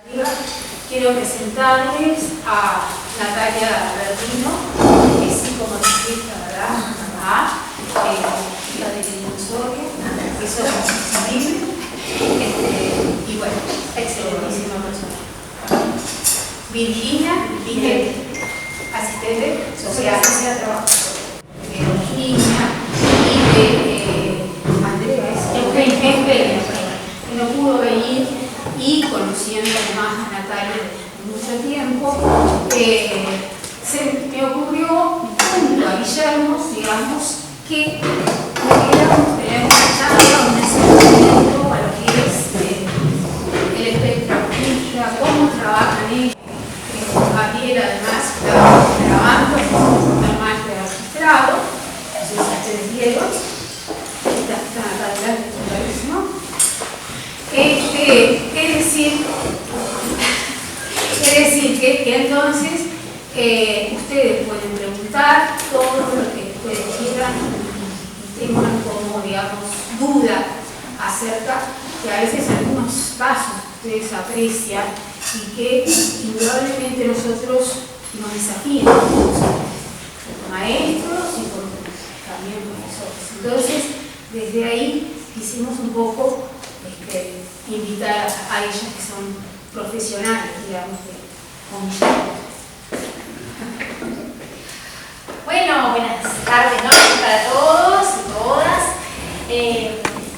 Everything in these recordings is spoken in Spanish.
Quiero presentarles a Natalia Verdino, que es psicomotricista, ¿verdad? Hija de dinosaurio, que somos libre, y bueno, excelentísima persona. Virginia, asistente social, de Virginia, y de Andrea, Eugenia, que no pudo venir, y conociendo además a Natalia de mucho tiempo, se me ocurrió junto a Guillermo, digamos, que pudiéramos tener una charla, un acercamiento a lo que es el espectro autista, cómo trabajan ellos. Gabriel además está grabando, está mal registrado, no sé si ustedes vieron, está acá adelante, clarísimo. Es decir que entonces ustedes pueden preguntar todo lo que ustedes quieran y tengan como, digamos, duda acerca que a veces algunos casos ustedes aprecian y que indudablemente nosotros nos desafían como maestros y como también profesores. Entonces, desde ahí quisimos un poco invitar a ellos que son profesionales, digamos, de comillas. Bueno, buenas tardes, noches para todos y todas.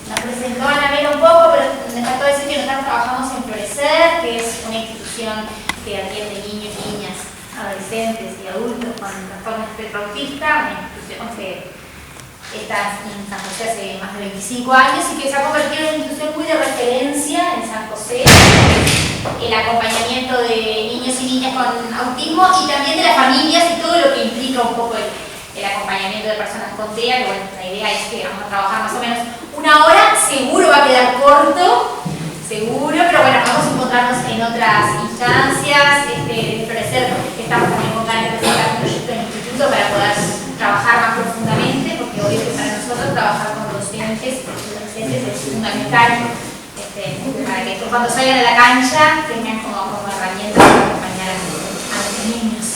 Nos presentó Ana Mera un poco, pero me faltó decir que nosotros trabajamos en Florecer, que es una institución que atiende niños, niñas, adolescentes y adultos con trastorno espectro autista, una institución que está en San José hace más de 25 años y que se ha convertido en una institución muy de referencia en San José, el acompañamiento de niños y niñas con autismo y también de las familias y todo lo que implica un poco el acompañamiento de personas con TEA, que bueno, la idea es que vamos a trabajar más o menos una hora, seguro va a quedar corto, seguro, pero bueno, vamos a encontrarnos en otras instancias, de Florecer, estamos también con ganas de presentar un proyecto en el instituto para poder trabajar más profundamente, porque hoy para nosotros trabajar con docentes es fundamental, para que cuando salgan a la cancha tengan como herramienta para acompañar a los niños.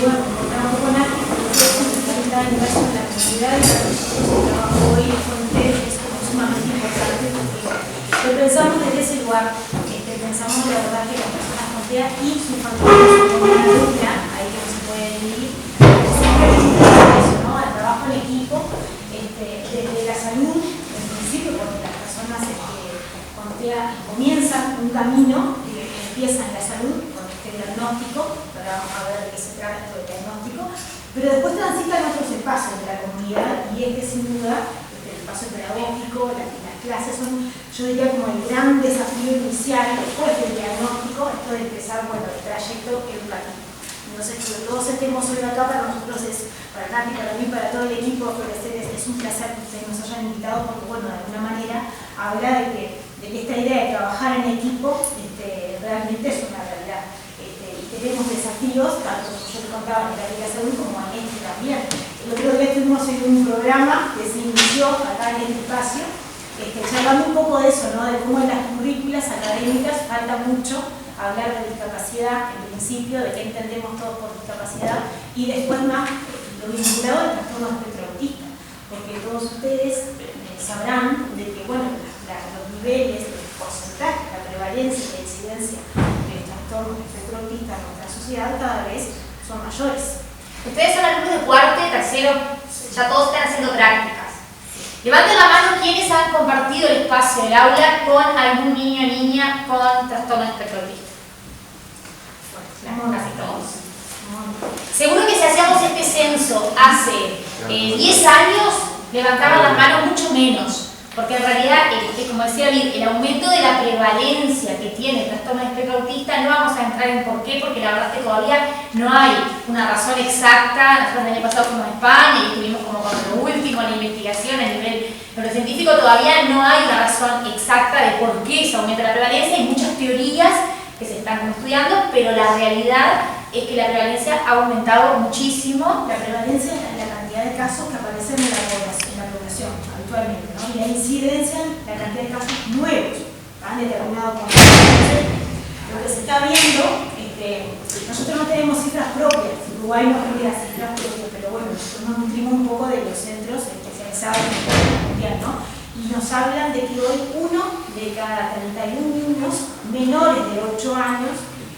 Bueno, trabajo con Ana, que es fundamental en la comunidad y para nosotros el trabajo hoy con ustedes es como sumamente importante porque lo pensamos desde ese lugar, pensamos de verdad que las personas con TEA y sus familias como una lucha, ahí que no se puede dividir, siempre eso, ¿no? El trabajo en equipo, desde la salud, en principio, porque las personas con TEA comienzan un camino, empiezan en la salud con este diagnóstico, ahora vamos a ver de qué se trata esto del diagnóstico, pero después transitan otros espacios de la comunidad y sin duda el espacio pedagógico, las clases son, yo diría, como el gran desafío inicial después del diagnóstico, esto de empezar, bueno, el trayecto educativo. Entonces, que todos estemos hoy acá para nosotros para Nati, para mí, para todo el equipo, es un placer que ustedes nos hayan invitado porque, bueno, de alguna manera habla de que esta idea de trabajar en equipo realmente es una realidad. Y tenemos desafíos, tanto como yo les contaba en la Liga Salud como en también. El otro día estuvimos en un programa que se inició acá en este espacio, charlando un poco de eso, ¿no? De cómo en las currículas académicas falta mucho hablar de discapacidad en principio, de qué entendemos todos por discapacidad y después más lo vinculado al trastorno espectro autista, porque todos ustedes sabrán de que, bueno, los niveles, el porcentaje, la prevalencia y la incidencia del trastorno espectro autista en nuestra sociedad cada vez son mayores. Ustedes son alumnos de cuarto y tercero, ya todos están haciendo prácticas. Levanten la mano quienes han compartido el espacio del aula con algún niño o niña con trastorno espectro autista. Bueno, casi todos. Seguro que si hacíamos este censo hace 10 años, levantaban las manos mucho menos. Porque en realidad, como decía David, el aumento de la prevalencia que tiene el trastorno espectro autista, no vamos a entrar en por qué, porque la verdad es que todavía no hay una razón exacta. Nosotros el año pasado fuimos a España y estuvimos como con lo último en la investigación a nivel neurocientífico, todavía no hay una razón exacta de por qué se aumenta la prevalencia. Hay muchas teorías que se están estudiando, pero la realidad es que la prevalencia ha aumentado muchísimo. La prevalencia es la cantidad de casos que aparecen en la población habitualmente, ¿no? Y la incidencia en la cantidad de casos nuevos, ¿no? Determinado con ejemplo, nosotros no tenemos cifras propias, Uruguay no genera cifras propias, pero bueno, nosotros nos nutrimos un poco de los centros especializados en el nivel mundial, ¿no? Y nos hablan de que hoy 1 de cada 31 niños menores de 8 años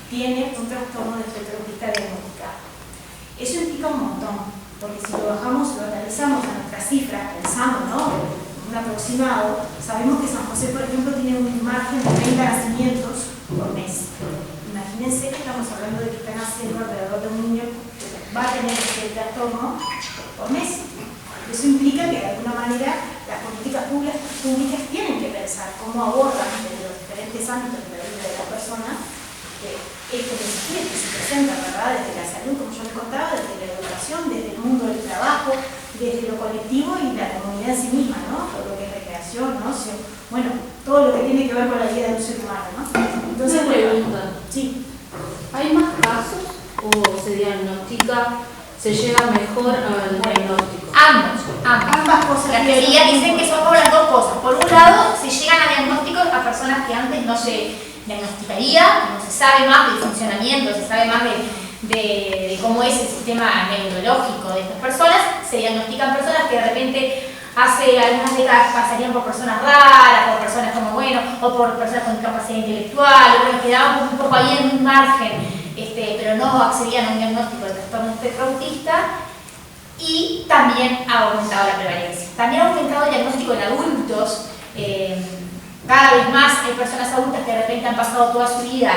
tiene un trastorno de espectro autista diagnosticado. Eso implica un montón, porque si lo bajamos, lo analizamos a nuestras cifras, pensando, ¿no? Un aproximado, sabemos que San José, por ejemplo, tiene un margen de 30 nacimientos por mes. Imagínense que estamos hablando de que están naciendo alrededor de un niño que va a tener este trastorno por mes. Eso implica que de alguna manera las políticas públicas tienen que pensar cómo abordan desde los diferentes ámbitos de la vida de la persona esto que se presenta, ¿verdad? Desde la salud, como yo les contaba, desde la educación, desde el mundo del trabajo, desde lo colectivo y la comunidad en sí misma, ¿no? Todo lo que es recreación, ocio, bueno, todo lo que tiene que ver con la vida de un ser humano, ¿no? Entonces, una pregunta. Sí. ¿Hay más casos o se diagnostica, se llega mejor al diagnóstico? Ambas cosas. La teoría dicen que son las dos cosas. Por un lado, se llegan a diagnósticos a personas que antes no se diagnosticaría, no se sabe más del funcionamiento, se sabe más de cómo es el sistema neurológico de estas personas. Se diagnostican personas que de repente hace algunas décadas pasarían por personas raras, por personas como, bueno, o por personas con discapacidad intelectual, o bueno, quedaban un poco ahí en un margen, pero no accedían a un diagnóstico de trastorno espectro autista. Y también ha aumentado la prevalencia. También ha aumentado el diagnóstico en adultos. Cada vez más hay personas adultas que de repente han pasado toda su vida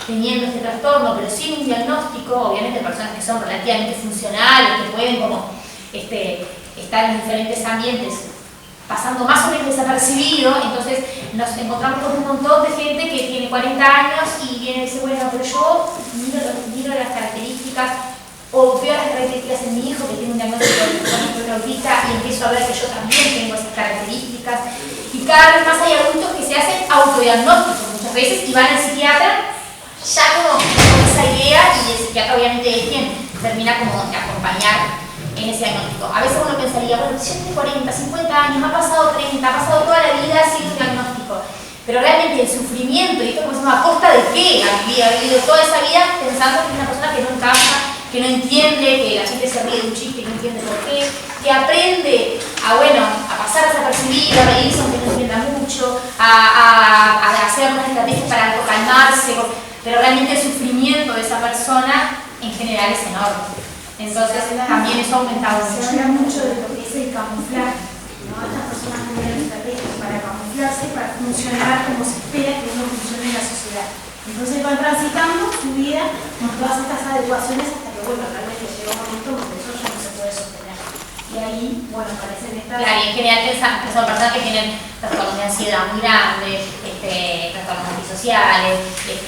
teniendo este trastorno, pero sin un diagnóstico. Obviamente personas que son relativamente funcionales, que pueden como estar en diferentes ambientes pasando más o menos desapercibido. Entonces nos encontramos con un montón de gente que tiene 40 años y viene y dice, bueno, pero yo miro las características o veo las características en mi hijo que tiene un diagnóstico de trastorno autista y empiezo a ver que yo también tengo esas características. Y cada vez más hay adultos que se hacen autodiagnósticos muchas veces y van al psiquiatra ya como con esa idea, y el psiquiatra obviamente es quien termina como de acompañar en ese diagnóstico. A veces uno pensaría, bueno, si yo tengo 40, 50 años, ha pasado 30, ha pasado toda la vida sin un diagnóstico. Pero realmente el sufrimiento, y esto como se llama, ¿a costa de qué? Ha vivido toda esa vida pensando que es una persona que no encaja, que no entiende, que la gente se ríe de un chiste y no entiende por qué, que aprende a pasar desapercibido, a reírse aunque no entienda mucho, a hacer unas estrategias para calmarse, pero realmente el sufrimiento de esa persona en general es enorme. Entonces también eso ha aumentado mucho. Se habla mucho de lo que es el camuflaje, ¿no? Estas personas generan estrategias para camuflarse, para funcionar como se espera que uno funcione en la sociedad. Entonces van transitando su vida con todas estas adecuaciones hasta que, realmente llega un momento donde eso ya no se puede sostener. Y ahí, aparecen estas... Claro, y en general son personas que tienen trastornos de ansiedad muy grandes, trastornos antisociales,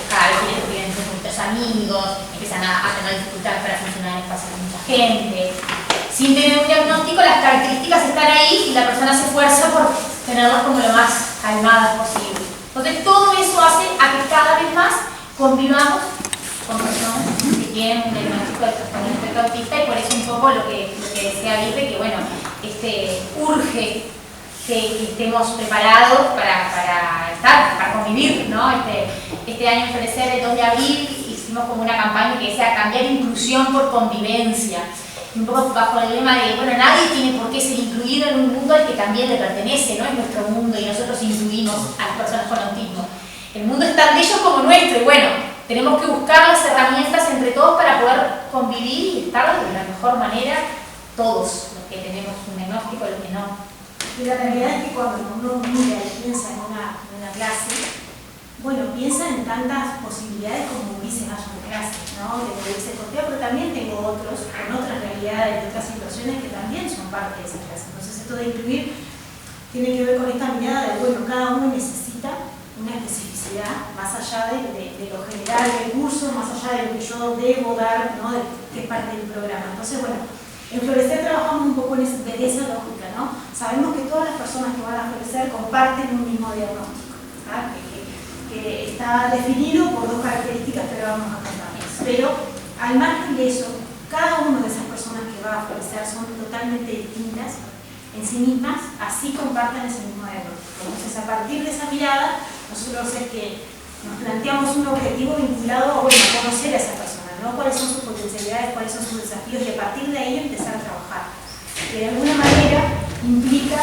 cada vez tienen muchos amigos, empiezan a tener dificultades para funcionar en espacios con mucha gente. Sin tener un diagnóstico, las características están ahí y la persona se esfuerza por tenerlas como lo más calmadas posible. Entonces todo eso hace a que cada vez más convivamos con personas que tienen un diagnóstico de trastorno espectro autista, y por eso un poco lo que decía Lipe, que urge que estemos preparados para convivir, ¿no? Este año en Florecer, el 2 de abril, hicimos como una campaña que decía cambiar inclusión por convivencia. Un poco bajo el lema de, nadie tiene por qué ser incluido en un mundo al que también le pertenece, no es nuestro mundo y nosotros incluimos a las personas con autismo. El mundo es tan de ellos como nuestro, y tenemos que buscar las herramientas entre todos para poder convivir y estar de la mejor manera todos, los que tenemos un diagnóstico y los que no. Y la realidad es que cuando uno mira y piensa en una clase, piensa en tantas posibilidades como hubiese haya una clase, ¿no? De hubiese costeado, pero también tengo otros con otras realidades, de otras situaciones que también son parte de esa clase. Entonces esto de incluir tiene que ver con esta mirada de, cada uno necesita una especificidad más allá de lo general del curso, más allá de lo que yo debo dar, ¿no? De qué parte del programa. Entonces, en Florecer trabajamos un poco desde esa lógica, ¿no? Sabemos que todas las personas que van a Florecer comparten un mismo diagnóstico, ¿verdad? Que está definido por dos características que ahora vamos a contar. Pero al margen de eso, cada una de esas personas que va a Florecer son totalmente distintas en sí mismas, así comparten ese mismo diagnóstico. Entonces, a partir de esa mirada, nosotros es que nos planteamos un objetivo vinculado a, bueno, a conocer a esa persona, ¿no? Cuáles son sus potencialidades, cuáles son sus desafíos, y a partir de ahí empezar a trabajar. Que de alguna manera implica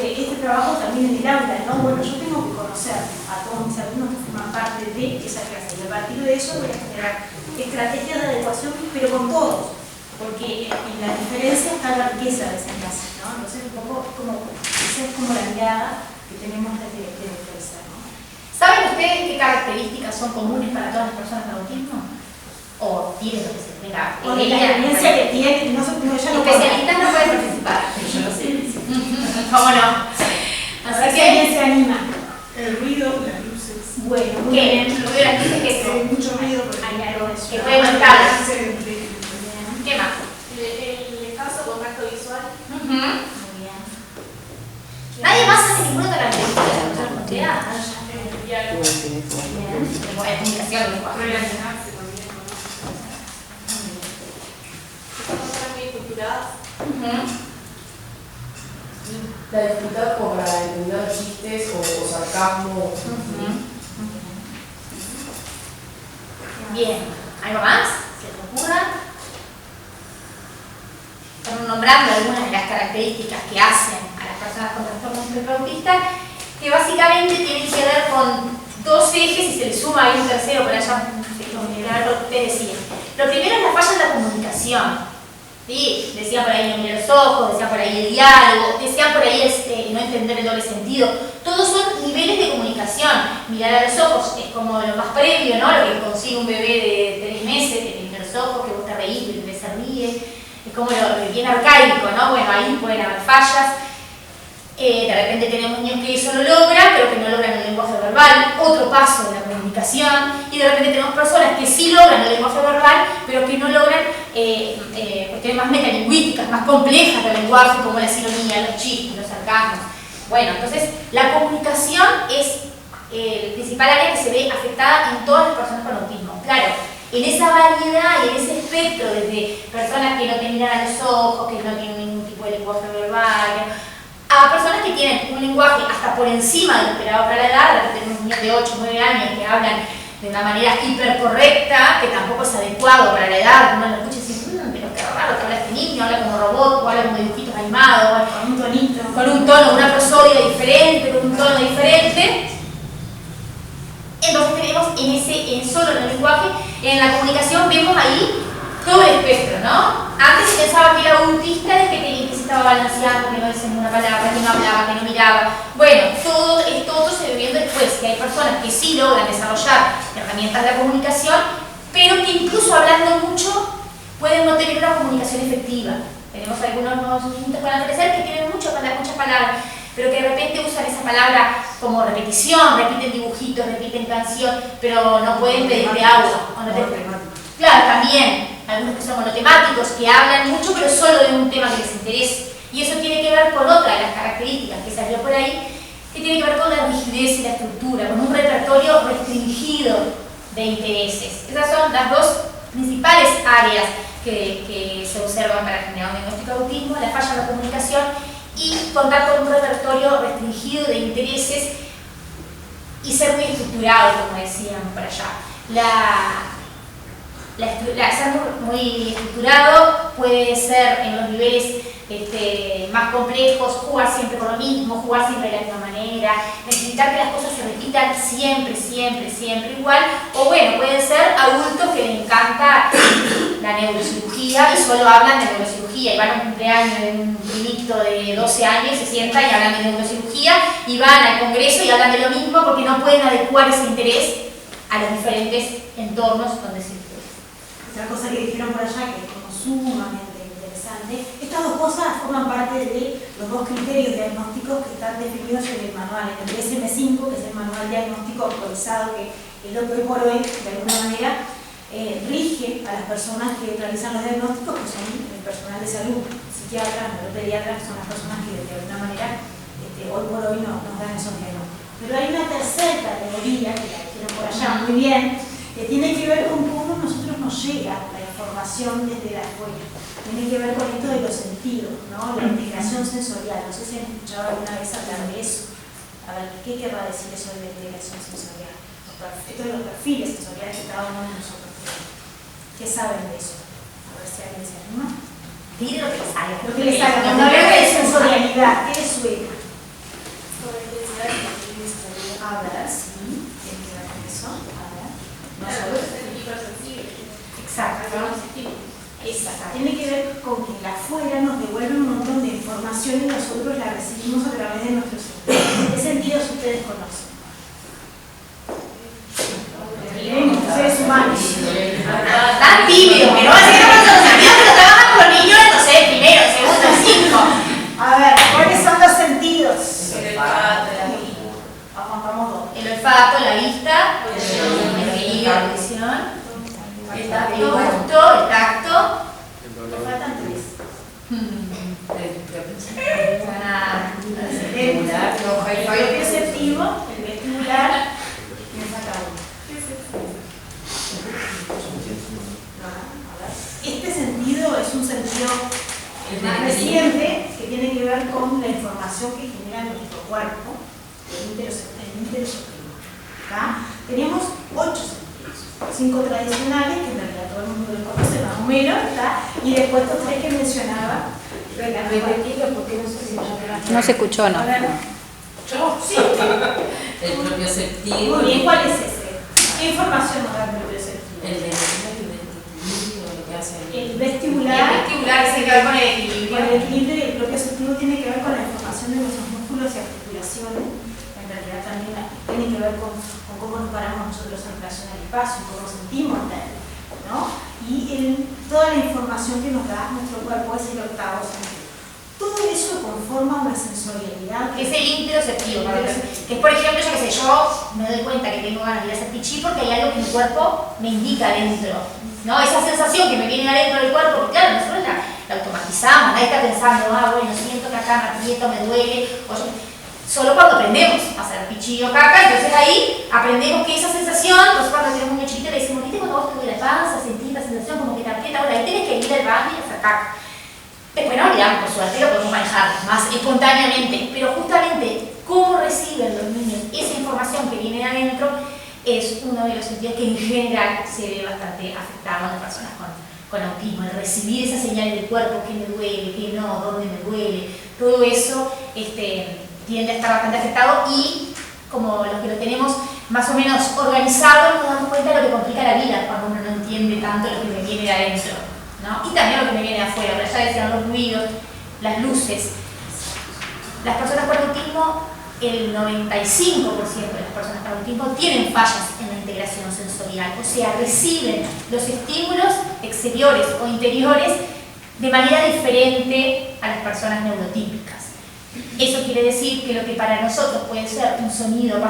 este trabajo también en el aula, ¿no? Bueno, yo tengo que conocer a todos mis alumnos que forman parte de esa clase, y a partir de eso voy a generar estrategias de adecuación, pero con todos, porque en la diferencia está la riqueza de esa clase, ¿no? Entonces, un poco esa es como la mirada que tenemos desde ofrecer, ¿no? ¿Saben ustedes qué características son comunes para todas las personas con autismo? ¿O tienen lo que se tenga? Con la experiencia que tiene, no ya no especialistas no pueden participar, yo lo sé. ¿Cómo no? Así que ¿quién se anima? El ruido, las luces. Bueno, muy ¿qué? bien. Lo de las luces que Hay mucho ruido, pero Hay algo de eso. Que puede contar. Bien. ¿Qué más? El escaso contacto visual. Ujú. Muy bien. Nadie más hace ninguna característica de la persona con TEA. El diálogo. Bien. Lenguaje de comunicación, lenguaje. Relacionarse también con otras personas. Son personas muy estructuradas. Ujú. La dificultad como para entender chistes o sarcasmo. Bien, ¿algo más? ¿Se te ocurra? Estamos nombrando algunas de las características que hacen a las personas con trastorno espectro autista, que básicamente tienen que ver con dos ejes, y se le suma ahí un tercero, pero ya lo que ustedes decían. Lo primero es la falla en la comunicación. ¿Sí? Decían por ahí no mirar los ojos, decían por ahí el diálogo, decían por ahí no entender el doble sentido. Todos son niveles de comunicación. Mirar a los ojos es como lo más previo, ¿no? Lo que consigue un bebé de 3 meses, que mira los ojos, que vos te reís, que el bebé se ríe. Es como lo bien arcaico, ¿no? Bueno, ahí pueden haber fallas. De repente tenemos niños que eso lo logran, pero que no logran el lenguaje verbal, otro paso de la comunicación, y de repente tenemos personas que sí logran el lenguaje verbal, pero que no logran cuestiones más metalingüísticas, más complejas del lenguaje, como la ironía, los chistes, los sarcasmos. Bueno, entonces la comunicación es el principal área que se ve afectada en todas las personas con autismo. Claro, en esa variedad y en ese espectro, desde personas que no te miran a los ojos, que no tienen ningún tipo de lenguaje verbal, a personas que tienen un lenguaje hasta por encima de lo esperado para la edad. Tenemos niños de 8 o 9 años que hablan de una manera hipercorrecta, que tampoco es adecuado para la edad. Uno lo escucha y dice, pero qué raro que habla este niño, habla como robot, o habla como dibujitos animados, Con un tonito. con un tono, una prosodia diferente, con un tono diferente. Entonces tenemos solo en el lenguaje, en la comunicación vemos ahí todo el espectro, ¿no? Antes se pensaba que era autista de que se estaba balanceando, que no decía una palabra, que no hablaba, que no miraba. Bueno, todo esto se ve viendo después, que hay personas que sí logran desarrollar herramientas de la comunicación, pero que incluso hablando mucho pueden no tener una comunicación efectiva. Tenemos algunos niños con Alzheimer que tienen muchas palabras, pero que de repente usan esa palabra como repetición, repiten dibujitos, repiten canción, pero no pueden pedirte agua. Claro, también. Algunos que son monotemáticos, que hablan mucho, pero solo de un tema que les interese. Y eso tiene que ver con otra de las características que salió por ahí, que tiene que ver con la rigidez y la estructura, con un repertorio restringido de intereses. Esas son las dos principales áreas que se observan para generar un diagnóstico de autismo: la falla en la comunicación y contar con un repertorio restringido de intereses y ser muy estructurado, como decían por allá. Ser muy estructurado puede ser en los niveles más complejos, jugar siempre con lo mismo, jugar siempre de la misma manera, necesitar que las cosas se repitan siempre igual. O bueno, pueden ser adultos que les encanta la neurocirugía y solo hablan de neurocirugía, y van a un cumpleaños de un primito de 12 años y se sientan y hablan de neurocirugía, y van al congreso y hablan de lo mismo porque no pueden adecuar ese interés a los diferentes entornos donde se. Otra cosa que dijeron por allá, que es como sumamente interesante, estas dos cosas forman parte de los dos criterios diagnósticos que están definidos en el manual, en el DSM-5, que es el manual diagnóstico actualizado, que es lo que hoy por hoy, de alguna manera, rige a las personas que realizan los diagnósticos, que son el personal de salud, psiquiatras, neuropediatras, que son las personas que de alguna manera hoy por hoy nos dan esos diagnósticos. Pero hay una tercera categoría, que la dijeron por allá muy bien, que tiene que ver con cómo nosotros nos llega la información desde la afuera. Tiene que ver con esto de los sentidos, ¿no? La integración sensorial. No sé si han escuchado alguna vez hablar de eso. A ver, ¿qué querrá decir eso de la integración sensorial? estos de los perfiles sensoriales que cada uno de nosotros tiene. ¿Qué saben de eso? A ver si alguien se anima. Pide lo que les salga. Lo que les salga. Cuando hablamos de sensorialidad, ¿qué les suena? A ver, sí, tiene que ver con eso. A ver. No solo. Exacto. Exacto. Tiene que ver con que la afuera nos devuelve un montón de información y nosotros la recibimos a través de nuestros sentidos. ¿Qué sentidos ustedes conocen? Seres humanos. Tan tímido, que no va a ser los sentidos que lo trabajan con niños de, no sé, primero, segundo, 5. A ver, ¿cuáles son los sentidos? El olfato, la vista, el oído, la audición, el gusto, el tacto. Me faltan 3. El perceptivo, el vestibular, me falta uno. Este sentido es un sentido más reciente que tiene que ver con la información que genera nuestro cuerpo, el interoceptivo. Tenemos 8 sentidos, 5 tradicionales, que en realidad todo el mundo los conoce más o menos, y después estos 3 que mencionaba. No se escuchó, ¿no? Sí. El propioceptivo. Muy bien, ¿cuál es ese? ¿Qué información nos da el propioceptivo? El de lo que hace El El vestibular. vestibular tiene que ver con el equilibrio. Con el equilibrio, y el propioceptivo tiene que ver con la información de nuestros músculos y articulaciones. En realidad también tiene que ver con cómo nos paramos nosotros en relación al espacio, cómo sentimos él, ¿no? Y toda la información que nos da nuestro cuerpo es el octavo sentido. Todo eso conforma una sensorialidad. Que es el interoceptivo, que es, por ejemplo, yo qué sé, yo me doy cuenta que tengo ganas de ir a hacer pichí porque hay algo que mi cuerpo me indica adentro, ¿no? Esa sensación que me viene adentro del cuerpo, porque claro, nosotros la automatizamos, nadie está pensando, bueno, siento que acá me aprieto, me duele, solo cuando aprendemos a hacer pichí o caca, entonces ahí aprendemos que esa sensación, entonces cuando tenemos un niño chiquito le decimos, ¿viste cuando vos te duele la panza, sentís la sensación como que te aprieta? Bueno, ahí tienes que ir al baño y hacer caca. Después no olvidamos, por suerte, lo podemos manejar más espontáneamente, pero justamente cómo reciben los niños esa información que viene de adentro es uno de los sentidos que en general se ve bastante afectado en las personas con autismo, el recibir esas señales del cuerpo, que me duele, que no, dónde me duele, todo eso tiende a estar bastante afectado y como los que lo tenemos más o menos organizado nos damos cuenta de lo que complica la vida cuando uno no entiende tanto lo que me viene de adentro, ¿no? Y también lo que me viene de afuera, pero ya decían los ruidos, las luces. Las personas con autismo, el 95% de las personas con autismo tienen fallas en la integración sensorial, o sea, reciben los estímulos exteriores o interiores de manera diferente a las personas neurotípicas. Eso quiere decir que lo que para nosotros puede ser un sonido, la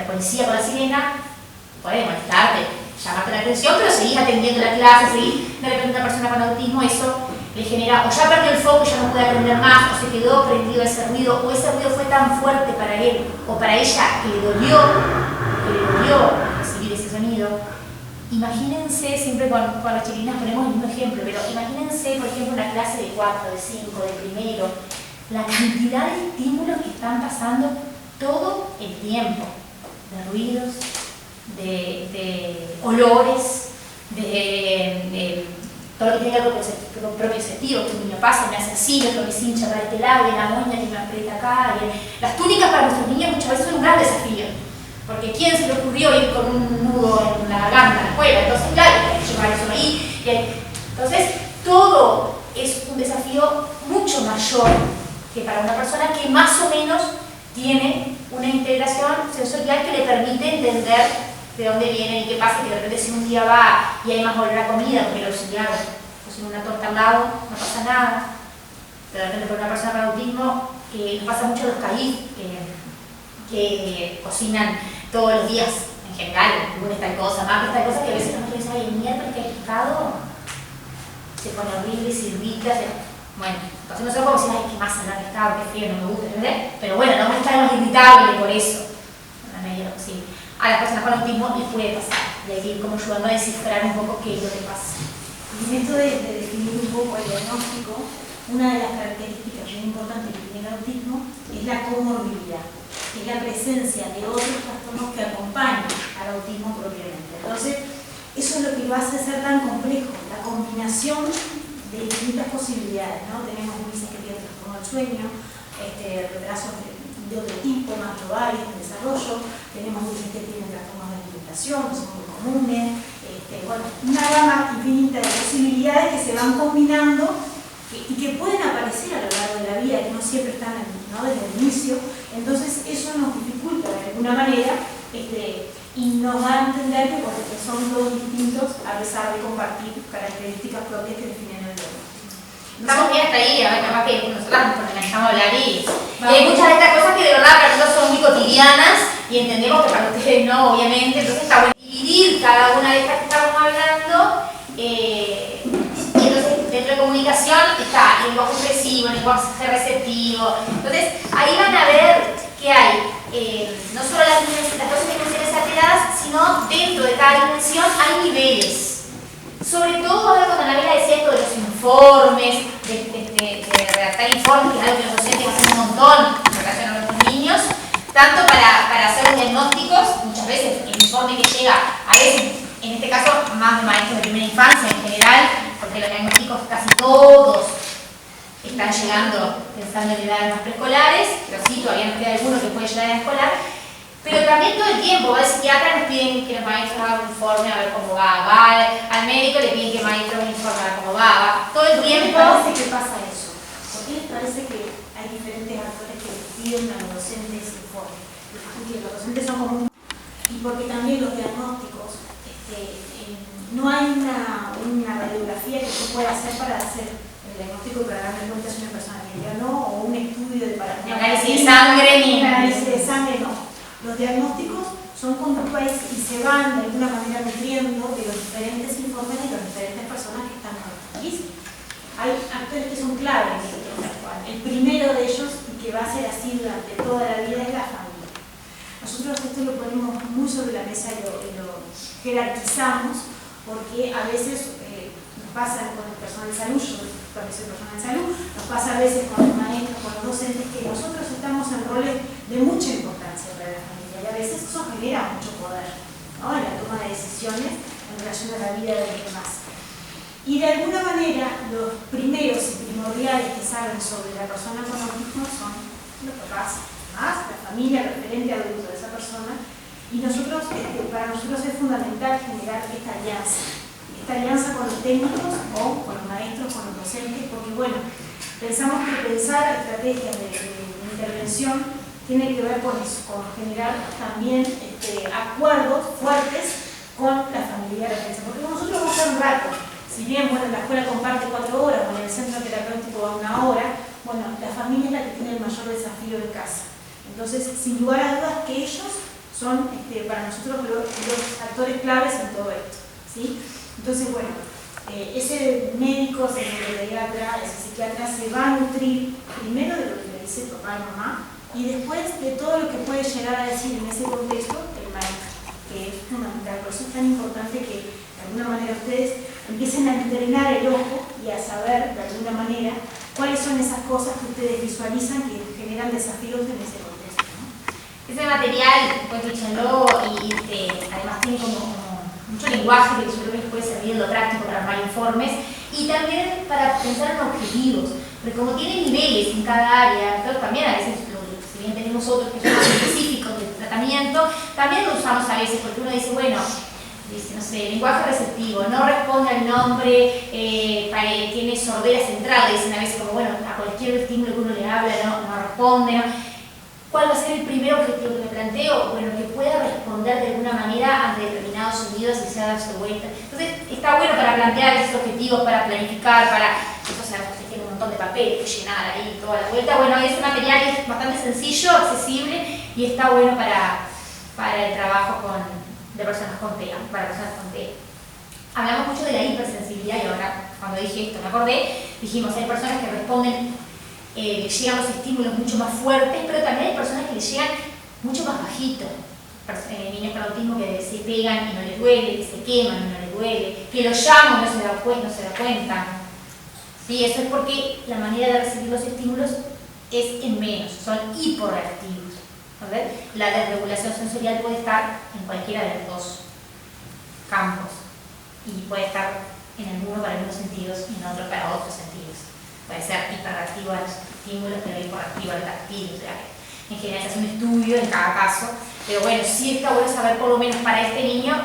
policía con la sirena, puede molestarte, llamarte la atención, pero seguís atendiendo la clase, seguís, de repente una persona con autismo, eso le genera, o ya perdió el foco y ya no puede aprender más, o se quedó prendido ese ruido, o ese ruido fue tan fuerte para él o para ella que le dolió recibir ese sonido. Imagínense, siempre con las chiquilinas ponemos el mismo ejemplo, pero imagínense, por ejemplo, una clase de 4, de 5, de primero, la cantidad de estímulos que están pasando todo el tiempo, de ruidos, de olores, de todo lo que tenga propioceptivo, que un niño pasa y me hace así, el otro me cincha para este lado, y la moña que me aprieta acá. Las túnicas para nuestros niños muchas veces son un gran desafío, porque ¿quién se le ocurrió ir con un nudo en la garganta a la escuela? Entonces, claro, hay que llevar eso ahí. Entonces, todo es un desafío mucho mayor que para una persona que más o menos tiene una integración sensorial que le permite entender de dónde viene y qué pasa, que de repente si un día va y hay más olor a comida, porque lo auxiliaron, cocina una torta al lado, no pasa nada. Pero de repente por una persona con autismo, que nos pasa mucho a los caídos, que cocinan todos los días, en general, lunes tal cosa, martes tal cosa, que a veces nosotros decimos, ay, el miércoles que hay pescado, se pone horrible, sirvita, bueno, entonces nosotros como decimos, ay, qué masa la pescado, qué frío, no me gusta, ¿entendés? Pero bueno, no me está más irritable por eso, en la medida de lo posible. A las personas con autismo les puede pasar, y hay que ir como ayudando a descifrar un poco qué es lo que pasa. Y en esto de definir un poco el diagnóstico, una de las características muy importantes que tiene el autismo es la comorbilidad. ¿Qué es la presencia de otros trastornos que acompañan al autismo propiamente. Entonces, eso es lo que lo hace ser tan complejo, la combinación de distintas posibilidades, ¿no? Tenemos Ulises que tiene trastorno del sueño, retrasos de otro tipo, más globales, en desarrollo, tenemos Ulises que tienen trastornos de alimentación, que son muy comunes, bueno, una gama infinita de posibilidades que se van combinando y que pueden aparecer a lo largo de la vida, que no siempre están, ¿no?, desde el inicio. Entonces eso nos dificulta de alguna manera y nos da a entender que, bueno, que son todos distintos a pesar de compartir características propias que definen el diagnóstico. Estamos bien hasta ahí, a ver, capaz que nosotros nos organizamos a hablar y hay muchas de estas cosas que de verdad para nosotros son muy cotidianas y entendemos que para ustedes no, obviamente, entonces está bueno dividir cada una de estas que estamos hablando. Y entonces dentro de comunicación está el lenguaje expresivo, el lenguaje receptivo. Entonces ahí van a ver que hay no solo las 12 dimensiones alteradas, sino dentro de cada dimensión hay niveles. Sobre todo ahora cuando Anabela decía esto de los informes, de redactar informes, que es algo que los docentes hacen un montón en relación a nuestros niños, tanto para hacer los diagnósticos, muchas veces el informe que llega, a veces, en este caso, más de maestros de primera infancia en general, porque los diagnósticos casi todos están llegando pensando en edades más preescolares, pero sí, todavía nos queda alguno que puede llegar a edad escolar, pero también todo el tiempo, al psiquiatra nos piden que los maestros hagan un informe a ver cómo va, al médico le piden que el maestro haga un informe a ver cómo va, todo el tiempo. ¿Por qué les parece que pasa eso? ¿Por qué les parece que hay diferentes actores que piden a los docentes informes? Porque los docentes son como y porque también los diagnósticos, no hay una radiografía que se pueda hacer para hacer el diagnóstico y para darle cuenta si una persona tiene o no, o un estudio para ni análisis de sangre, ni análisis de sangre, no. Los diagnósticos son conductuales y se van de alguna manera nutriendo de los diferentes informes de las diferentes personas que están aquí. Hay actores que son claves en el cual. El primero de ellos, y que va a ser así durante toda la vida, es la familia. Nosotros esto lo ponemos muy sobre la mesa y lo jerarquizamos porque a veces nos pasa con el personal de salud, yo también soy personal de salud, nos pasa a veces con los maestros, con los docentes, que nosotros estamos en roles de mucha importancia para la familia y a veces eso genera mucho poder, ¿no?, en la toma de decisiones en relación a la vida de los demás. Y de alguna manera los primeros y primordiales que saben sobre la persona con autismo son los papás, más la familia, el referente adulto de esa persona, y nosotros, para nosotros es fundamental generar esta alianza con los técnicos o con los maestros, con los docentes, porque bueno, pensamos que pensar estrategias de intervención tiene que ver con eso, con generar también acuerdos fuertes con la familia de referencia, porque nosotros vamos a estar un rato, si bien bueno, la escuela comparte 4 horas, o en el centro terapéutico va 1 hora, bueno, la familia es la que tiene el mayor desafío en casa. Entonces, sin lugar a dudas que ellos son para nosotros los actores claves en todo esto, ¿sí? Entonces, bueno, ese médico, ese neuropediatra, ese psiquiatra se va a nutrir primero de lo que le dice papá y mamá y después de todo lo que puede llegar a decir en ese contexto el maestro, que es fundamental. Por eso es tan importante que de alguna manera ustedes empiecen a entrenar el ojo y a saber de alguna manera cuáles son esas cosas que ustedes visualizan que generan desafíos en ese contexto, ¿no? Ese material, pues dichenlo, y además tiene como mucho lenguaje que yo creo que les puede servir en lo práctico para armar informes y también para pensar en objetivos, porque como tiene niveles en cada área, nosotros también a veces, si bien tenemos otros que son más específicos del tratamiento, también lo usamos a veces porque uno dice, bueno, dice, no sé, lenguaje receptivo, no responde al nombre, tiene sordera central, dicen a veces como, bueno, a cualquier estímulo que uno le habla no responde, ¿no? ¿Cuál va a ser el primer objetivo que me planteo? Bueno, que pueda responder de alguna manera ante determinados sonidos y se haga su vuelta. Entonces, está bueno para plantear esos objetivos, para planificar, o sea, usted tiene un montón de papeles que llenar ahí, toda la vuelta. Bueno, ese material es bastante sencillo, accesible y está bueno para el trabajo de personas con TEA, para personas con TEA. Hablamos mucho de la hipersensibilidad y ahora, cuando dije esto, me acordé, dijimos, hay personas que responden le llegan los estímulos mucho más fuertes, pero también hay personas que le llegan mucho más bajitos. Niños con autismo que se pegan y no les duele, que se queman y no les duele, que los llamo y no se da cuenta. Sí, eso es porque la manera de recibir los estímulos es en menos, son hiporreactivos. ¿Entendés? La desregulación sensorial puede estar en cualquiera de los dos campos y puede estar en alguno para algunos sentidos y en otro para otros sentidos. Puede ser hiperactivo a los estímulos, pero hiperactivo al táctil. O sea, en general se hace un estudio en cada caso, pero bueno, sí está bueno saber por lo menos para este niño,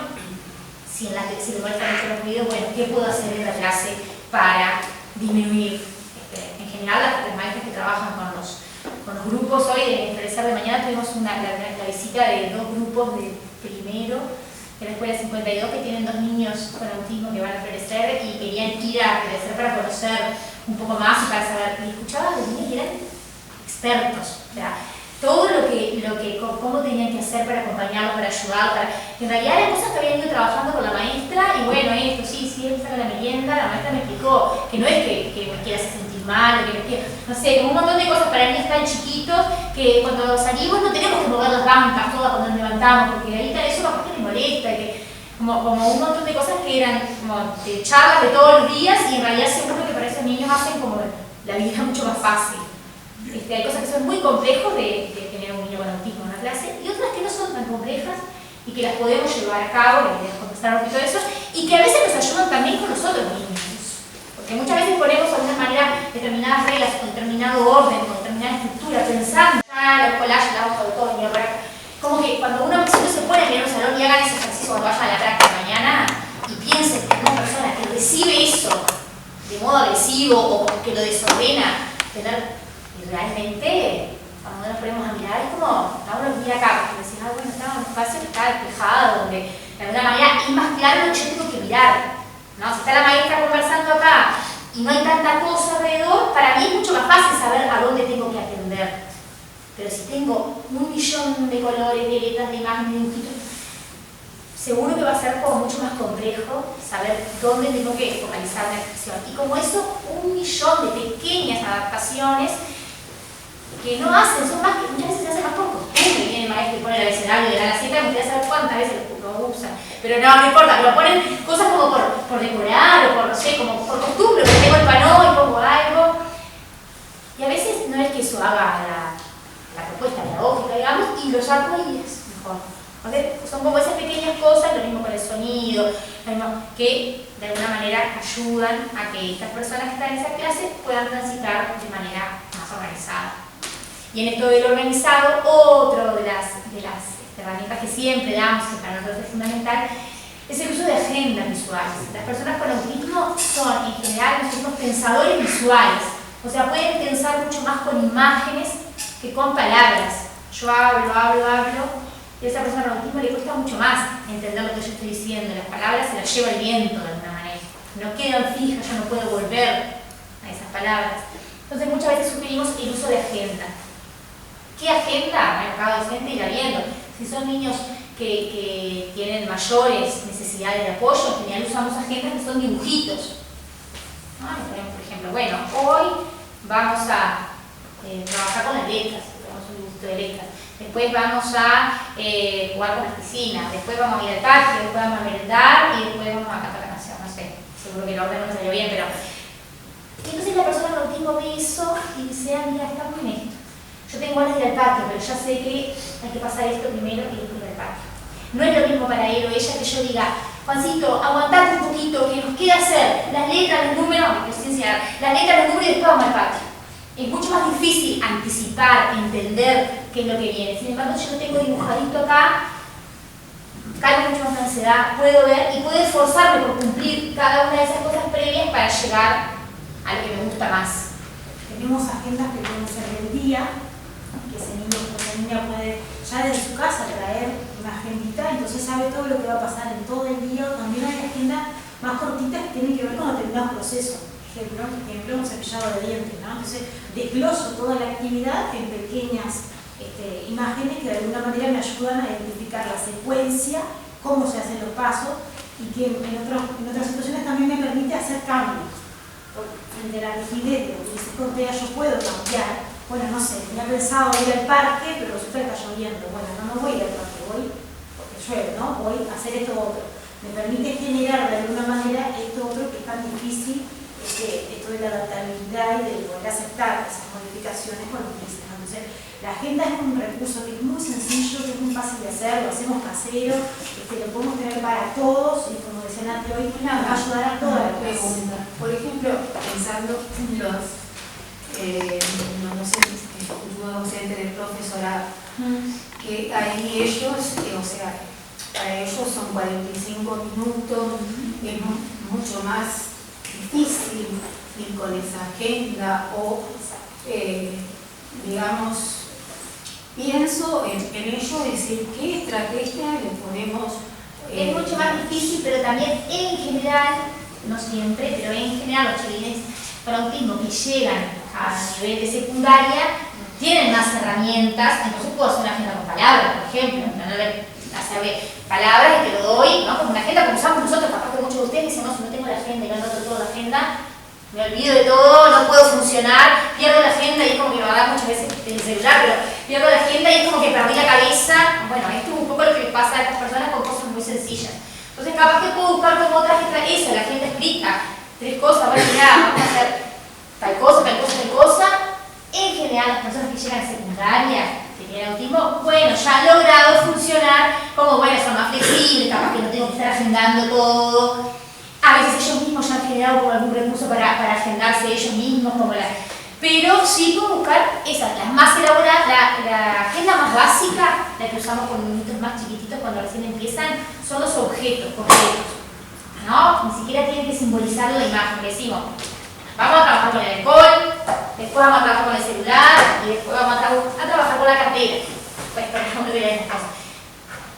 si le molestan mucho los ruidos, bueno, qué puedo hacer en la clase para disminuir. En general, las maestras que trabajan con los grupos, hoy en Florecer de mañana tuvimos la visita de 2 grupos de primero de la escuela 52 que tienen 2 niños con autismo que van a Florecer y querían ir a Florecer para conocer un poco más y para saber. Y escuchaba a los niños que eran expertos, o sea, todo cómo tenían que hacer para acompañarlos, para ayudarlos, en realidad eran cosas que habían ido trabajando con la maestra y bueno, esto, sí, él saca la merienda, la maestra me explicó que no es que me quiera hacer sentir mal, no sé, como un montón de cosas para niños tan chiquitos que cuando salimos no tenemos que mover las bancas todas cuando nos levantamos, porque ahí eso capaz que les molesta, como un montón de cosas que eran como de charlas de todos los días y en realidad seguro que para esos niños hacen como la vida mucho más fácil. Hay cosas que son muy complejos de tener un niño con autismo en una clase y otras que no son tan complejas y que las podemos llevar a cabo, que les contestar un poquito de eso, y que a veces nos ayudan también con los otros niños. Porque muchas veces ponemos de alguna manera determinadas reglas, con determinado orden, con determinada estructura, pensando ya los collages, la hoja de todo, como que cuando uno se pone a mirar un salón y hagan ese ejercicio cuando vayan a la práctica mañana y piensen que una persona que recibe eso de modo agresivo o que lo desordena, realmente, cuando nos ponemos a mirar, es como, uno mira acá, porque decís, bueno, está un espacio que está despejado, donde de alguna manera es más claro lo que yo tengo que mirar, ¿no? Si está la maestra conversando acá y no hay tanta cosa alrededor, para mí es mucho más fácil saber a dónde tengo que atender. Pero si tengo 1.000.000 de colores, de letras, de imágenes, de dibujitos, seguro que va a ser como mucho más complejo saber dónde tengo que focalizar la atención. Y como eso, 1.000.000 de pequeñas adaptaciones que no hacen, son más que muchas veces se hacen más por costumbre. Viene el maestro y pone el abecedario y le da la cita, me gustaría saber cuántas veces lo usan. Pero no importa, lo ponen cosas como por decorar o por, no sé, como por costumbre, porque tengo el panó y pongo algo. Y a veces no es que eso haga la propuesta pedagógica, digamos, y lo saco y es mejor. ¿Okay? Son como esas pequeñas cosas, lo mismo con el sonido, lo mismo, que de alguna manera ayudan a que estas personas que están en esa clase puedan transitar de manera más organizada. Y en esto del organizado, otro de las herramientas que siempre damos, que para nosotros es fundamental, es el uso de agendas visuales. Las personas con autismo son en general nosotros pensadores visuales, o sea, pueden pensar mucho más con imágenes que con palabras. Yo hablo, y a esa persona con autismo le cuesta mucho más entender lo que yo estoy diciendo. Las palabras se las lleva el viento de alguna manera, no quedan fijas, yo no puedo volver a esas palabras. Entonces muchas veces sugerimos el uso de agenda. ¿Qué agenda? Bueno, cada docente irá viendo. Si son niños que tienen mayores necesidades de apoyo, en general usamos agendas que son dibujitos. Por ejemplo, bueno, hoy vamos a trabajar con las letras, tenemos un dibujito de letras. Después vamos a jugar con las piscinas, después vamos a ir al parque, después vamos a merendar y después vamos a cantar la canción. No sé, seguro que el orden no salió bien, pero... Entonces la persona con autismo ve eso y dice, mira, estamos en esto. Yo tengo ganas de ir al patio, pero ya sé que hay que pasar esto primero y después ir al patio. No es lo mismo para él o ella que yo diga, Juancito, aguantate un poquito, que nos queda hacer las letras, los números, las letras, los números y después vamos al patio. Es mucho más difícil anticipar, entender qué es lo que viene. Sin embargo, si yo lo tengo dibujadito acá, calmo mucho más la ansiedad, puedo ver y puedo esforzarme por cumplir cada una de esas cosas previas para llegar a lo que me gusta más. Tenemos agendas que pueden ser del día, que ese niño o esa niña puede ya desde su casa traer una agendita, entonces sabe todo lo que va a pasar en todo el día. También hay agendas más cortitas que tienen que ver con determinados procesos. Por ejemplo, un cepillado de dientes, ¿no? Entonces desgloso toda la actividad en pequeñas imágenes que de alguna manera me ayudan a identificar la secuencia, cómo se hacen los pasos y que en otras situaciones también me permite hacer cambios. Frente a la rigidez de lo que dice Cortea, yo puedo cambiar. Bueno, no sé, tenía pensado ir al parque, pero resulta que está lloviendo. Bueno, no voy a ir al parque, voy porque llueve, ¿no? Voy a hacer esto otro. Me permite generar de alguna manera esto otro que es tan difícil, esto de la adaptabilidad y de poder aceptar esas modificaciones con los crisis. Entonces, La agenda es un recurso que es muy sencillo, que es muy fácil de hacer, lo hacemos casero, lo podemos tener para todos y como decía Nati hoy, va a ayudar a toda la clase. Pregunta. Por ejemplo, pensando en los docentes del profesorado, que ahí ellos, o sea, para ellos son 45 minutos, es mucho más difícil ir con esa agenda o, digamos, pienso en ello, decir qué estrategia le ponemos. Es mucho más difícil, pero también en general, no siempre, pero en general los chiquilines con autismo que llegan a nivel de secundaria tienen más herramientas. Entonces puedo hacer una agenda con palabras, por ejemplo, hacerle palabras y te lo doy, ¿no? Como una agenda como usamos nosotros, capaz que muchos de ustedes dicen, no, si no tengo la agenda y no anoto toda la agenda, me olvido de todo, no puedo funcionar, pierdo la agenda y es como que me va a dar muchas veces el celular, pero pierdo la agenda y es como que perdí la cabeza. Bueno, esto es un poco lo que le pasa a estas personas con cosas muy sencillas. Entonces capaz que puedo buscar como otras estrategias, la agenda explica 3 cosas, bueno, mira, vamos a hacer tal cosa, tal cosa, tal cosa. En general, las personas que llegan a secundaria, que tienen autismo, bueno, ya han logrado funcionar como, bueno, son más flexibles, capaz que no tengo que estar agendando todo. A veces ellos mismos ya han generado por algún recurso para agendarse ellos mismos, pero sí puedo buscar esas, las más elaboradas, la agenda más básica, la que usamos con niñitos más chiquititos cuando recién empiezan, son los objetos concretos, ¿no? Ni siquiera tienen que simbolizar la imagen, decimos, vamos a trabajar con el alcohol, después vamos a trabajar con el celular y después vamos a trabajar con la cartera, pues por ejemplo de esas cosas.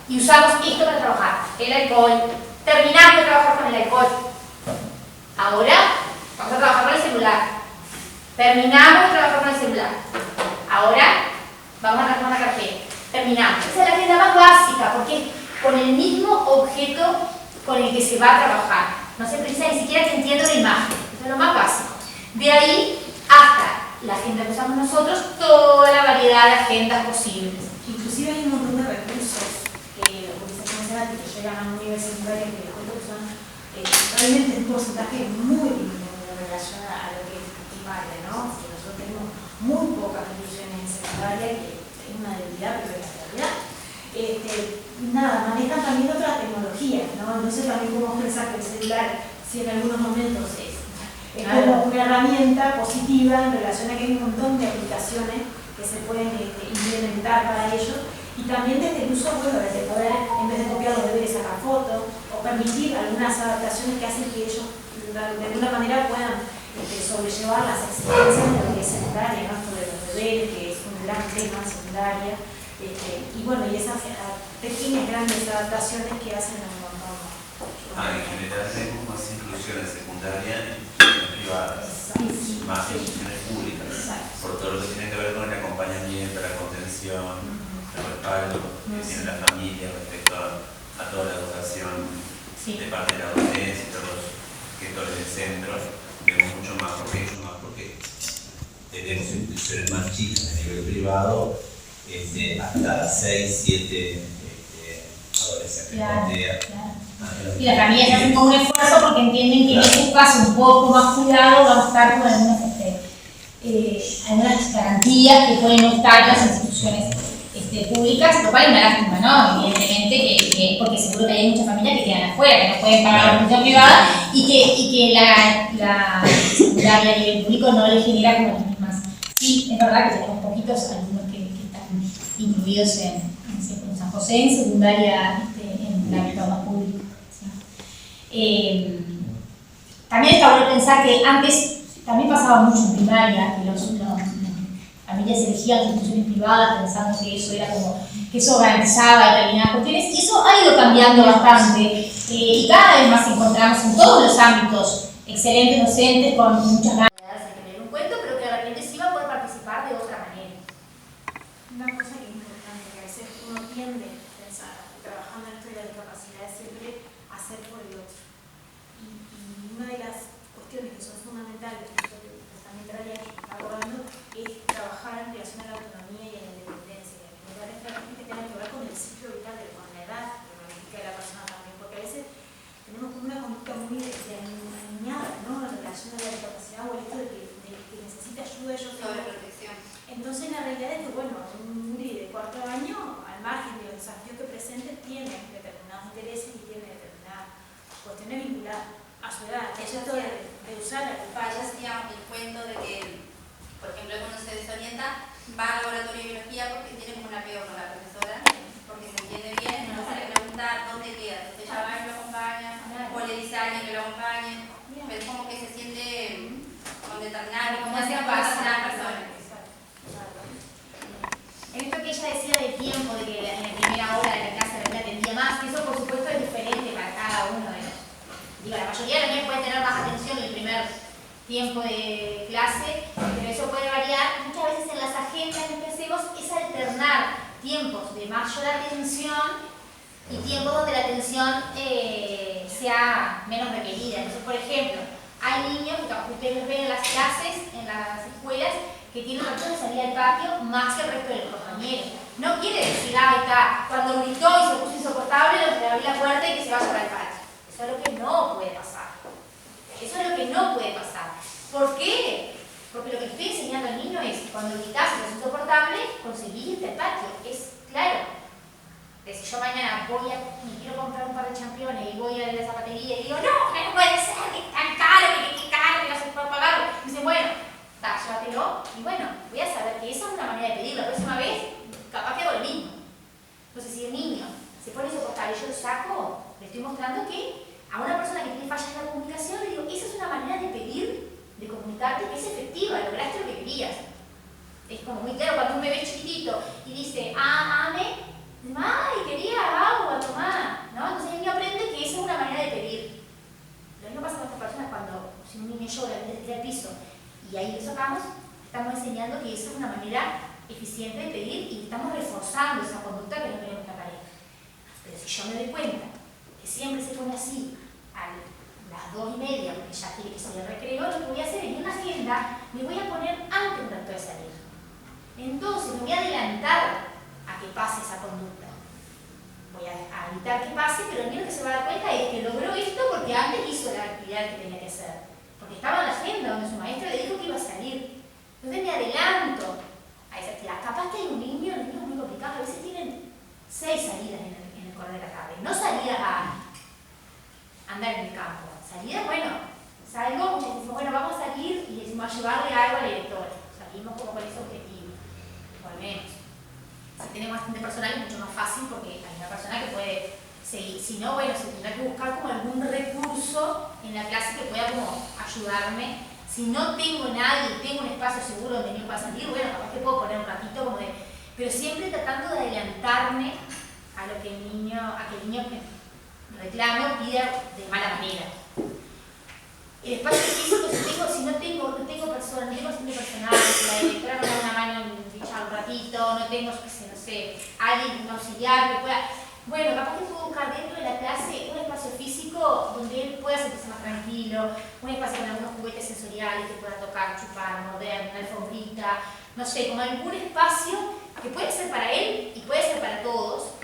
Y usamos esto para trabajar, el alcohol. Terminamos de trabajar con el alcohol. Ahora vamos a trabajar con el celular. Terminamos de trabajar con el celular. Ahora vamos a trabajar con la cartera. Terminamos. Esa es la agenda más básica porque es con el mismo objeto con el que se va a trabajar. No se precisa ni siquiera que entienda la imagen. Eso es lo más básico. De ahí hasta la agenda que usamos nosotros, toda la variedad de agendas posibles. Inclusive hay un montón de recursos que llegan a un nivel secundario que les cuento que son realmente un porcentaje muy mínimo en relación a lo que es primaria, ¿no? Si nosotros tenemos muy pocas instituciones en secundaria, que es una debilidad, pero es la realidad. Manejan también otra tecnología, ¿no? Entonces también podemos pensar que el celular, si en algunos momentos es como una herramienta positiva en relación a que hay un montón de aplicaciones que se pueden implementar para ello. Y también desde el uso, bueno, desde poder, en vez de copiar los deberes, sacar fotos, o permitir algunas adaptaciones que hacen que ellos de alguna manera puedan sobrellevar las exigencias de lo que es secundaria, ¿no? Sobre los deberes, que es un gran tema en secundaria, y bueno, y esas pequeñas, grandes adaptaciones que hacen a un montón. En general tenemos más inclusión en secundaria en instituciones privadas, más en instituciones públicas, por todo lo que tiene que ver con el acompañamiento, la contención, el respaldo que tiene la familia respecto a toda la educación de parte de la docencia y todos los gestores del centro. Vemos mucho más porque tenemos instituciones más chicas a nivel privado, hasta 6, 7 adolescentes. Claro. Y las familias hacen como un esfuerzo porque entienden que en ese espacio un poco más cuidado vamos a estar con algunas garantías que pueden no estar las instituciones públicas, lo cual es una lástima, ¿no? Evidentemente, porque seguro que hay muchas familias que quedan afuera, que no pueden pagar la institución privada y que la secundaria a nivel público no les genera como las mismas. Sí, es verdad que tenemos poquitos alumnos que están incluidos en San José, en secundaria, en el ámbito más público. ¿Sí? También está bueno pensar que antes también pasaba mucho en primaria, que las familias elegían instituciones privadas pensando que eso era como, que eso organizaba determinadas cuestiones, y eso ha ido cambiando bastante, y cada vez más encontramos en todos los ámbitos excelentes docentes con muchas ganas de tener un cuento, pero que de repente sí va a poder participar de otra manera. Una cosa que es importante, que a veces uno tiende a pensar, trabajando en esto de la discapacidad, es siempre hacer por el otro. Y una de las cuestiones que son fundamentales, que también traía abordando, es trabajar en relación a la autonomía y a la independencia, y a estrategias que tengan que ver con el ciclo vital, con la edad cronológica de la persona también, porque a veces tenemos una conducta muy alineada, ¿no? En relación a la discapacidad o el hecho de que necesita ayuda, yo Sobre protección. Entonces la realidad es que, bueno, adolescente tiene determinados intereses y tiene determinadas cuestiones vinculadas a su edad. Esto de usar la Ella hacía el cuento de que, por ejemplo, cuando se desorienta, va al laboratorio de biología porque tiene como un apego con la profesora, porque se entiende bien, entonces le pregunta dónde queda, entonces ella va y lo acompaña, o le dice a alguien que lo acompañe, pero es como que se siente con determinada confianza para una persona. Esto que ella decía del tiempo, de que en la primera hora de la clase la atendía más, que eso por supuesto es diferente para cada uno de los. Digo, la mayoría de los niños pueden tener más atención en el primer tiempo de clase, pero eso puede variar. Muchas veces en las agendas lo que hacemos es alternar tiempos de mayor atención y tiempos donde la atención sea menos requerida. Entonces, por ejemplo, hay niños que ustedes ven en las clases, en las escuelas, que tienen rato de salir al patio más que el resto de los compañeros. No quiere decir, está, cuando gritó y se puso insoportable, le abrí la puerta y que se vaya para el patio. Eso es lo que no puede pasar. Eso es lo que no puede pasar. ¿Por qué? Porque lo que estoy enseñando al niño es, cuando gritas y es insoportable, conseguir irte al patio. Es claro. Si yo mañana me quiero comprar un par de championes y voy a la zapatería y digo, no puede ser, que es tan caro, que caro, que no se puede pagarlo. Y dicen, bueno, llévatelo. Y bueno, voy a saber que esa es una manera de pedir. La próxima vez, capaz que hago lo mismo. Entonces, si el niño se pone insoportable y yo lo saco, le estoy mostrando que a una persona que tiene fallas en la comunicación le digo, esa es una manera de pedir, de comunicarte que es efectiva, lograste lo que querías. Es como muy claro cuando un bebé chiquitito y dice, ame, ay, quería agua, tomá, ¿no? Entonces el niño aprende que esa es una manera de pedir. Lo mismo pasa con estas personas cuando, si un niño llora, le tira al piso y ahí le sacamos, estamos enseñando que esa es una manera eficiente de pedir y estamos reforzando esa conducta que no queremos que aparezca. Pero si yo me doy cuenta que siempre se pone así a las 2:30 porque ya quiere que se le recreo, lo que voy a hacer en una agenda me voy a poner antes un rato de salir. Entonces me voy a adelantar a que pase esa conducta. Voy a evitar que pase, pero el niño que se va a dar cuenta es que logró esto porque antes hizo la actividad que tenía que hacer. Porque estaba en la agenda donde su maestra le dijo que iba a salir. Entonces me adelanto a esa actividad. Capaz que hay un niño, los niños muy complicados, a veces tienen 6 salidas en el correr de la tarde. No salidas a andar en el campo. Salidas, bueno, salgo, muchas veces, bueno, vamos a salir y decimos a llevarle algo a la directora. Salimos como con ese objetivo, o al menos. Si tenemos bastante personal es mucho más fácil porque hay una persona que puede seguir. Si no, bueno, se tendrá que buscar como algún recurso en la clase que pueda como ayudarme. Si no tengo nadie, tengo un espacio seguro donde el niño pueda salir, bueno, capaz que puedo poner un ratito como de... Pero siempre tratando de adelantarme a lo que el niño, reclame o pida de mala manera. El espacio físico, si no tengo personas, no tengo asiento personal, la directora me da una mano en un ratito, no tengo, no sé, alguien, un auxiliar que pueda... Bueno, capaz que puedo buscar dentro de la clase un espacio físico donde él pueda sentirse más tranquilo, un espacio con algunos juguetes sensoriales que pueda tocar, chupar, morder, una alfombrita, no sé, como algún espacio que puede ser para él y puede ser para todos.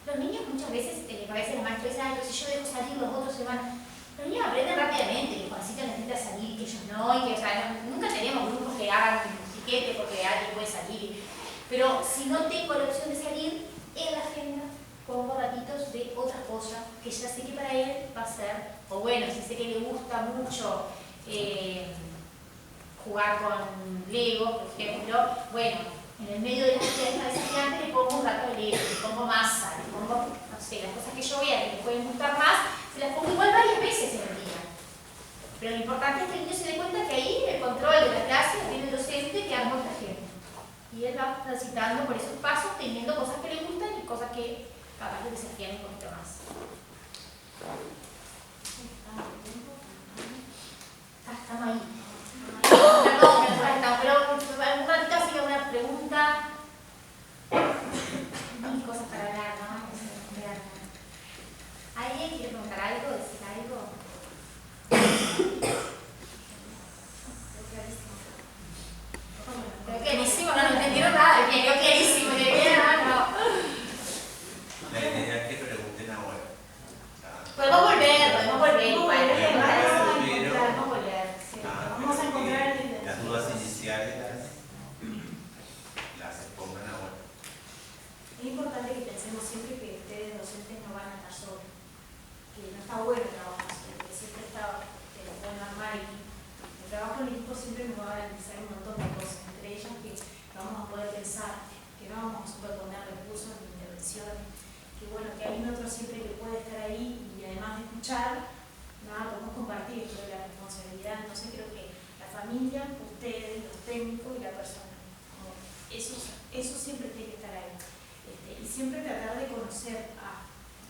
Los niños muchas veces, a veces los maestros dicen, pero si yo dejo salir los otros se van... Los niños aprenden rápidamente que Juancita necesita salir, que ellos no, y que, o sea, nunca tenemos grupos que hagan piquete porque alguien puede salir. Pero si no tengo la opción de salir, en la agenda pongo ratitos de otra cosa que ya sé que para él va a ser, o bueno, si sé que le gusta mucho jugar con Lego, por ejemplo, bueno, en el medio de la actividad desafiante le pongo un rato de Lego, le pongo masa, le pongo, no sé, las cosas que yo vea que le pueden gustar más, se las pongo igual varias veces en el día. Pero lo importante es que el niño se dé cuenta que ahí el control de la clase lo tiene el docente que armó esta agenda. Y él va transitando por esos pasos, teniendo cosas que le gustan y cosas que capaz le desafían un poquito más. Estamos ahí. Perdón, pero un ratito así una pregunta. Mil cosas para hablar, ¿no? ¿Alguien quiere preguntar algo, decir algo? Quedó clarísimo, no entendieron nada, quedó clarísimo, no. La idea es que pregunten ahora. Podemos volver. Vamos a encontrar las dudas iniciales las expongan ahora. es importante que pensemos siempre que ustedes docentes no van a estar solos, que no está bueno el trabajo siempre, que siempre está, que lo pueden armar y el trabajo en equipo siempre nos va a garantizar un montón de cosas, entre ellas que vamos a poder pensar, que no vamos a superponer recursos ni intervenciones, que bueno, que hay un otro siempre que puede estar ahí y además de escuchar, nada, podemos compartir esto de la responsabilidad. Entonces creo que la familia, ustedes, los técnicos y la persona, eso siempre tiene que estar ahí. Y siempre tratar de conocer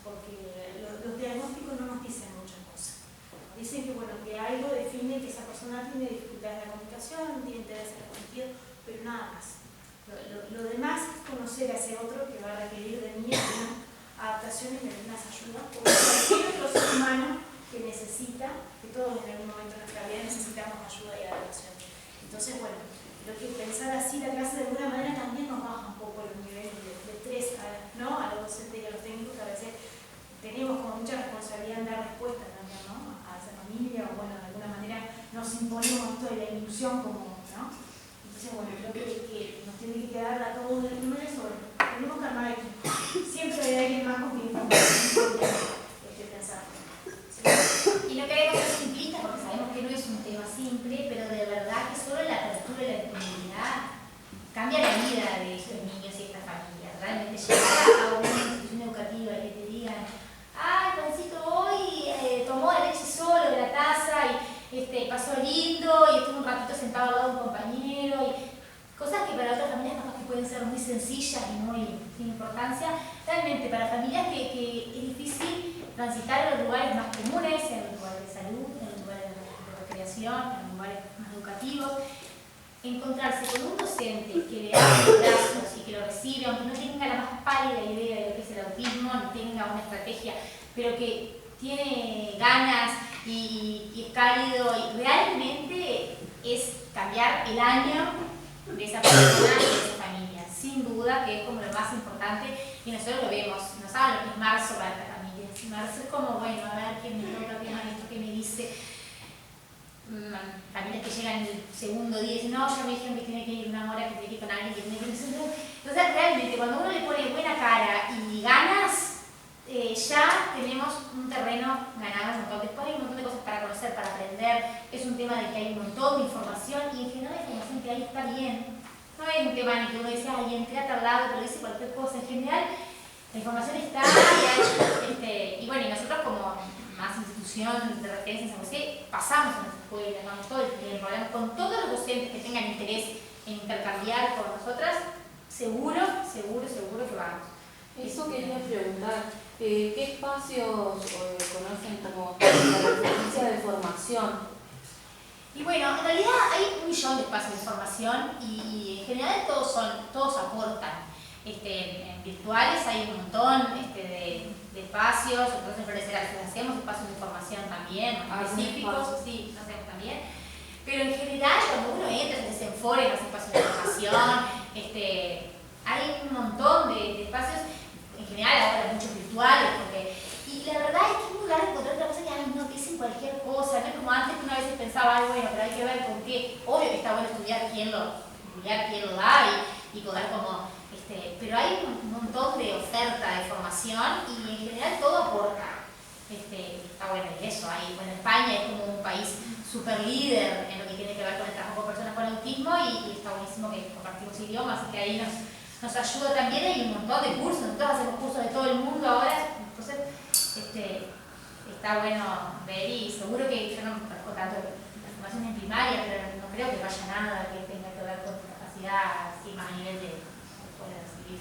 porque los diagnósticos no nos dicen muchas cosas. Nos dicen que bueno, que algo define que esa persona tiene dificultades en la comunicación, tiene interés en el sentido, pero nada más. Lo demás es conocer a ese otro que va a requerir de mí algunas adaptaciones y algunas ayudas, porque cualquier otro ser humano que necesita, que todos en algún momento de nuestra vida necesitamos ayuda y adaptación. Entonces, bueno, creo que pensar así la clase de alguna manera también nos baja un poco los niveles de estrés, ¿no? A los docentes y a los técnicos, que a veces tenemos como mucha responsabilidad en dar respuesta también, ¿no? A esa familia, o bueno, de alguna manera nos imponemos esto de la inclusión como, ¿no? Entonces, bueno, creo que nos tiene que quedar a todos el número sobre, tenemos que armar equipo. Siempre hay alguien más con quien pensar. Y no queremos ser simplistas porque sabemos que no es un tema simple, pero de verdad que solo la apertura y la disponibilidad cambia la vida de estos niños y estas familias. Realmente llegar a una institución educativa y que te digan, Juancito hoy tomó la leche solo de la taza y pasó lindo y estuvo un ratito sentado al lado de un compañero y cosas que para otras familias capaz que pueden ser muy sencillas y muy sin importancia. Realmente para familias que es difícil transitar en los lugares más comunes, en los lugares de salud, en los lugares de recreación, en los lugares más educativos, encontrarse con un docente que le abre los brazos y que lo recibe, aunque no tenga la más pálida idea de lo que es el autismo, ni tenga una estrategia, pero que tiene ganas y es cálido y realmente es cambiar el año de esa persona y de esa familia. Sin duda que es como lo más importante y nosotros lo vemos, no saben lo que es marzo para esta familia. Marzo es como, bueno, a ver quién me toca, qué maestro, qué me dice. Familias que llegan el segundo día y dicen, no, ya me dijeron que tiene que ir una hora, que tiene que ir con alguien, que tiene que ir. Entonces, realmente, cuando uno le pone buena cara y ganas, ya tenemos un terreno ganado, un montón. Después hay un montón de cosas para conocer, para aprender. Es un tema de que hay un montón de información y en general la información que hay está bien. No es un tema ni que uno dice, entré a tal lado, pero dice cualquier cosa. En general, la información está y bueno, y nosotros como más institución de referencia en San José, pasamos a nuestras escuelas, vamos todo el tiempo, hablamos con todos los docentes que tengan interés en intercambiar con nosotras, seguro que vamos. Eso quería preguntar, ¿qué espacios conocen como la referencia de formación? Y bueno, en realidad hay 1 millón de espacios de formación y en general todos aportan. En virtuales hay un montón de espacios, entonces hacemos espacios de formación también, específicos, sí, hacemos también. Pero en general cuando uno entra en Desenfore, en los espacios de formación, hay un montón de espacios, en general ahora muchos virtuales, y la verdad es que es muy raro encontrar otra cosa que no dicen cualquier cosa, no es como antes que una vez pensaba, bueno, pero hay que ver con qué, obvio que está bueno estudiar quién lo da y poder como, pero hay un montón de oferta de formación y en general todo aporta. Está bueno y eso, bueno, España es como un país súper líder en lo que tiene que ver con el trabajo con personas con autismo y está buenísimo que compartimos idiomas, así que ahí nos ayuda también, hay un montón de cursos, nosotros hacemos cursos de todo el mundo ahora, entonces está bueno ver y seguro que yo no conozco tanto la formación en primaria, pero no creo que vaya nada que tenga que ver con capacidad así más a nivel de escuela de civil,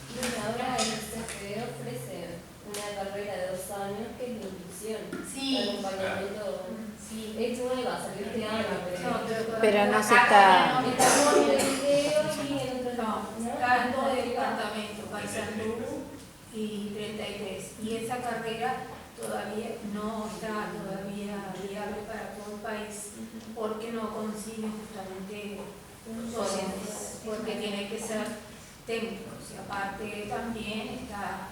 y ahora el CFE ofrece una carrera de 2 años que es la inclusión, sí. acompañamiento. Sí. Es nueva, salió este año, pero no se está. Estamos en el video y en otro Está en todo el departamento, Paysandú y 33. Y esa carrera todavía no está viable para todo el país porque no consigue justamente docentes, porque tiene que ser templos. Y aparte también está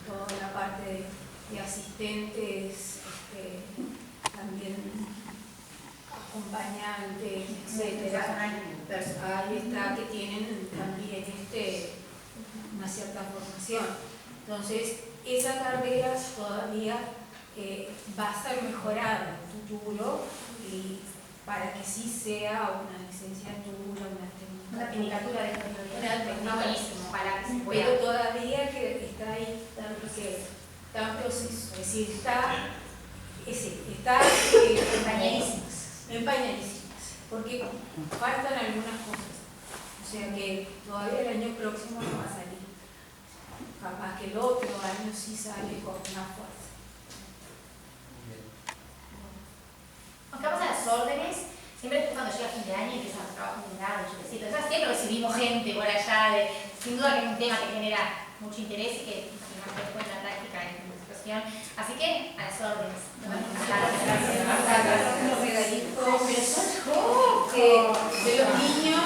toda la parte de asistentes, también acompañantes, etcétera. Ahí está, que tienen también cierta formación. Entonces, esa carrera todavía va a ser mejorada en el futuro y para que sí sea una licenciatura, Una tecnicatura de tecnicatura. buenísimo, ojalá que se pueda. Pero todavía que está ahí, está en proceso, es decir, está empañadísimas, porque faltan algunas cosas. O sea que todavía el año próximo no va a salir. Capaz que el otro año sí sale con una fuerza. Nos quedamos a las órdenes. Siempre cuando llega fin de año y empiezan los trabajos muy largos, yo qué sé. Entonces siempre recibimos gente por allá, sin duda que es un tema que genera mucho interés y que nos después en la práctica en la situación. Así que a las órdenes. Los regalitos de los niños.